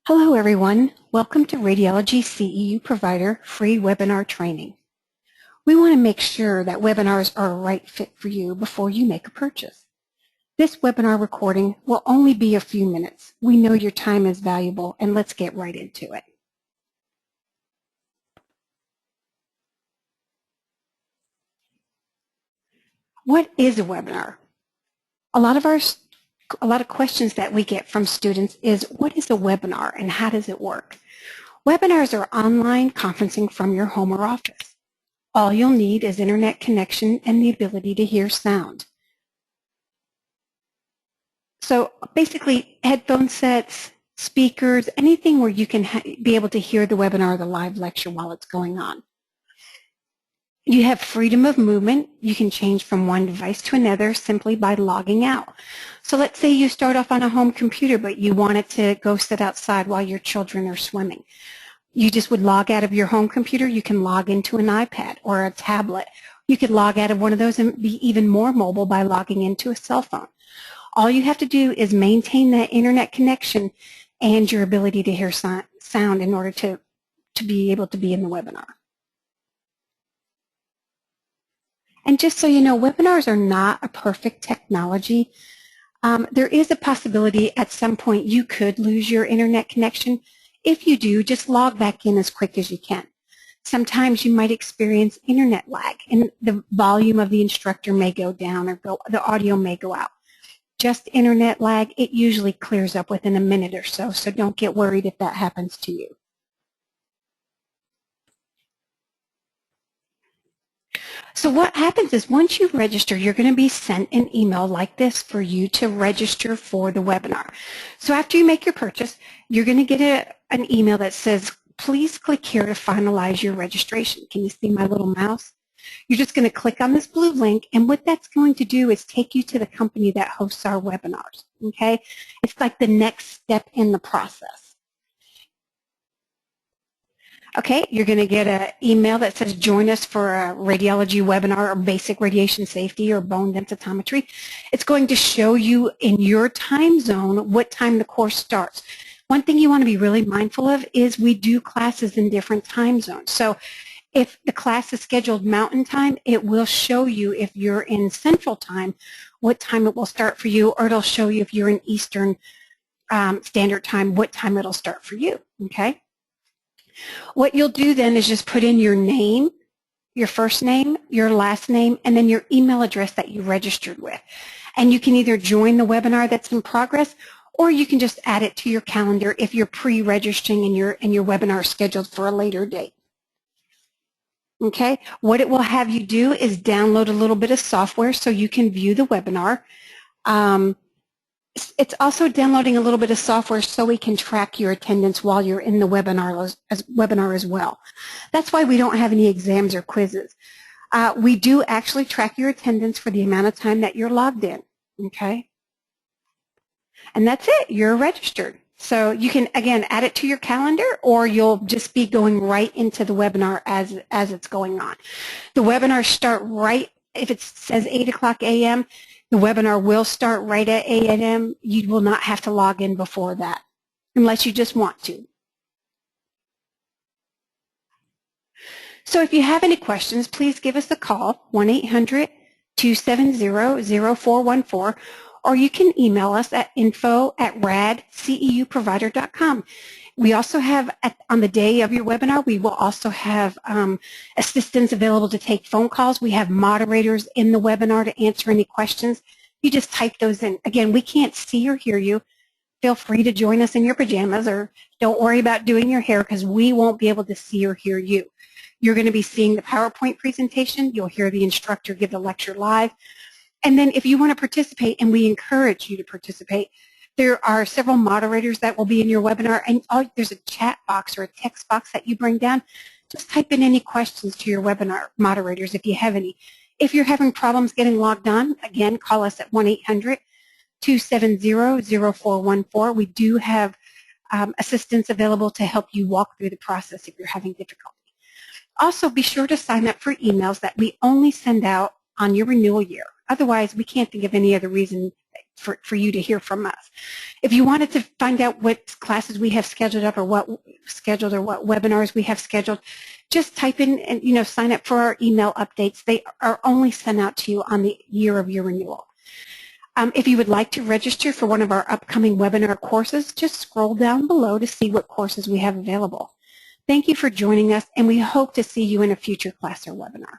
Hello everyone, welcome to Radiology CEU Provider Free Webinar Training. We want to make sure that webinars are a right fit for you before you make a purchase. This webinar recording will only be a few minutes. We know your time is valuable and let's get right into it. What is a webinar? A lot of questions that we get from students is, what is a webinar and how does it work? Webinars are online conferencing from your home or office. All you'll need is internet connection and the ability to hear sound. So basically, headphone sets, speakers, anything where you can be able to hear the webinar or the live lecture while it's going on. You have freedom of movement. You can change from one device to another simply by logging out. So let's say you start off on a home computer, but you wanted to go sit outside while your children are swimming. You just would log out of your home computer. You can log into an iPad or a tablet. You could log out of one of those and be even more mobile by logging into a cell phone. All you have to do is maintain that internet connection and your ability to hear sound in order to be able to be in the webinar. And just so you know, webinars are not a perfect technology. There is a possibility at some point you could lose your internet connection. If you do, just log back in as quick as you can. Sometimes you might experience internet lag and the volume of the instructor may go down or the audio may go out. Just internet lag, it usually clears up within a minute or so, so don't get worried if that happens to you. So what happens is once you register, you're going to be sent an email like this for you to register for the webinar. So after you make your purchase, you're going to get an email that says, please click here to finalize your registration. Can you see my little mouse? You're just going to click on this blue link, and what that's going to do is take you to the company that hosts our webinars, okay? It's like the next step in the process. Okay, you're going to get an email that says join us for a radiology webinar or basic radiation safety or bone densitometry. It's going to show you in your time zone what time the course starts. One thing you want to be really mindful of is we do classes in different time zones. So if the class is scheduled Mountain Time, it will show you if you're in Central Time what time it will start for you, or it'll show you if you're in Eastern Standard Time what time it'll start for you, okay? What you'll do then is just put in your name, your first name, your last name, and then your email address that you registered with. And you can either join the webinar that's in progress, or you can just add it to your calendar if you're pre-registering and your webinar is scheduled for a later date. Okay, what it will have you do is download a little bit of software so you can view the webinar. It's also downloading a little bit of software so we can track your attendance while you're in the webinar as well. That's why we don't have any exams or quizzes. We do actually track your attendance for the amount of time that you're logged in, okay? And that's it, you're registered. So you can, again, add it to your calendar, or you'll just be going right into the webinar as it's going on. The webinars start right, if it says 8 o'clock a.m., the webinar will start right at 8 a.m. You will not have to log in before that, unless you just want to. So if you have any questions, please give us a call, 1-800-270-0414, or you can email us at info@radceuprovider.com. We also have, on the day of your webinar, we will also have assistants available to take phone calls. We have moderators in the webinar to answer any questions. You just type those in. Again, we can't see or hear you. Feel free to join us in your pajamas, or don't worry about doing your hair because we won't be able to see or hear you. You're going to be seeing the PowerPoint presentation. You'll hear the instructor give the lecture live. And then if you want to participate, and we encourage you to participate, there are several moderators that will be in your webinar, and there's a chat box or a text box that you bring down. Just type in any questions to your webinar moderators if you have any. If you're having problems getting logged on, again, call us at 1-800-270-0414. We do have assistants available to help you walk through the process if you're having difficulty. Also, be sure to sign up for emails that we only send out on your renewal year. Otherwise, we can't think of any other reason for you to hear from us. If you wanted to find out what classes we have scheduled up or what webinars we have scheduled, just type in and sign up for our email updates. They are only sent out to you on the year of your renewal. If you would like to register for one of our upcoming webinar courses, just scroll down below to see what courses we have available. Thank you for joining us, and we hope to see you in a future class or webinar.